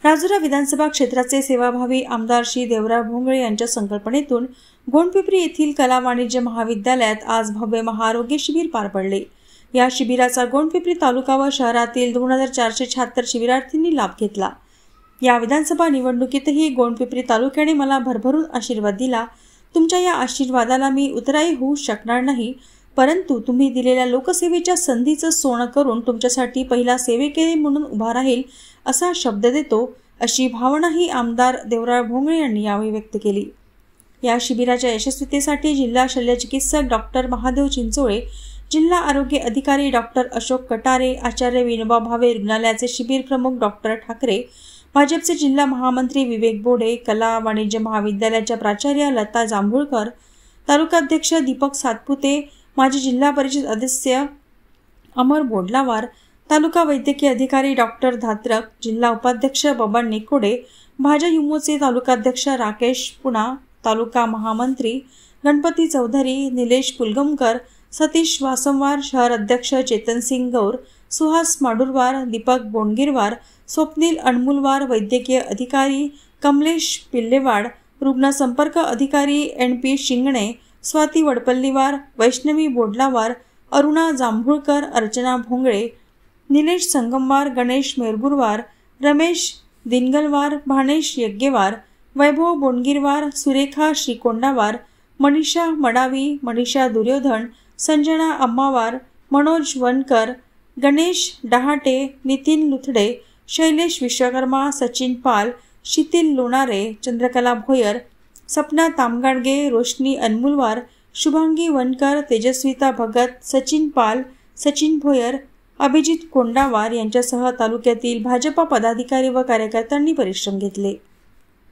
राजुरा विधानसभा क्षेत्राचे सेवाभावी आमदार श्री देवराव भोंगळे यांच्या संकल्पनेतून गोंडपिंपरी येथील कला वाणिज्य महाविद्यालयात आज भव्य महाआरोग्य शिबिर पार पडले। या शिबिराचा गोंडपिंपरी तालुका व शहरातील 2476 शिबिरार्थींनी लाभ घेतला। या विधानसभा निवडणुकीतही गोंडपिंपरी तालुक्याने मला भरभरून आशीर्वाद दिला। तुमच्या या आशीर्वादाला मी उतराई होऊ शकणार नाही, परंतु तुम्ही दिलेल्या लोकसेवेच्या संधीचं सोनं करून तुमच्यासाठी पहिला सेवेकरी म्हणून उभा राहील असा शब्द देतो, अशी भावनाही आमदार देवराव भोंगळे यांनी यावेळी व्यक्त केली। या शिबिराच्या यशस्वीतेसाठी जिल्हा शल्यचिकित्सक डॉक्टर महादेव चिंचोळे, जिल्हा आरोग्य अधिकारी डॉक्टर अशोक कटारे, आचार्य विनोबा भावे रुग्णालयाचे शिबिर प्रमुख डॉक्टर ठाकरे, भाजपचे जिल्हा महामंत्री विवेक बोडे, कला वाणिज्य महाविद्यालयाच्या प्राचार्य लता जांभूळकर, तालुकाध्यक्ष दीपक सातपुते, माजी जिल्हा परिषद सदस्य अमर बोडलावार, तालुका वैद्यकीय अधिकारी डॉक्टर धात्रक, जिल्हा उपाध्यक्ष बबन निकोडे, भाजप युमोचे तालुकाध्यक्ष राकेश पुणा, तालुका महामंत्री गणपती चौधरी, निलेश पुलगमकर, सतीश वासमवार, शहर अध्यक्ष चेतन सिंग गौर, सुहास माडुरवार, दीपक बोंडगिरवार, स्वप्नील अणमुलवार, वैद्यकीय अधिकारी कमलेश पिल्लेवाड, रुग्ण संपर्क अधिकारी NP शिंगणे, स्वाती वडपल्लीवार, वैष्णवी बोडलावार, अरुणा जांभूळकर, अर्चना भोंगळे, निलेश संगमवार, गणेश मेरगुरवार, रमेश दिनगलवार, भानेश यज्ञेवार, वैभव बोंडगिरवार, सुरेखा श्रीकोंडावार, मनीषा मडावी, मनीषा दुर्योधन, संजना अम्मावार, मनोज वनकर, गणेश डहाटे, नितीन लुथडे, शैलेश विश्वकर्मा, सचिन पाल, शीतील लोणारे, चंद्रकला भोयर, सपना तामगाडगे, रोशनी अनमुलवार, शुभांगी वनकर, तेजस्विता भगत, सचिन पाल, सचिन भोयर, अभिजित कोंडावार यांच्यासह तालुक्यातील भाजपा पदाधिकारी व कार्यकर्त्यांनी परिश्रम घेतले।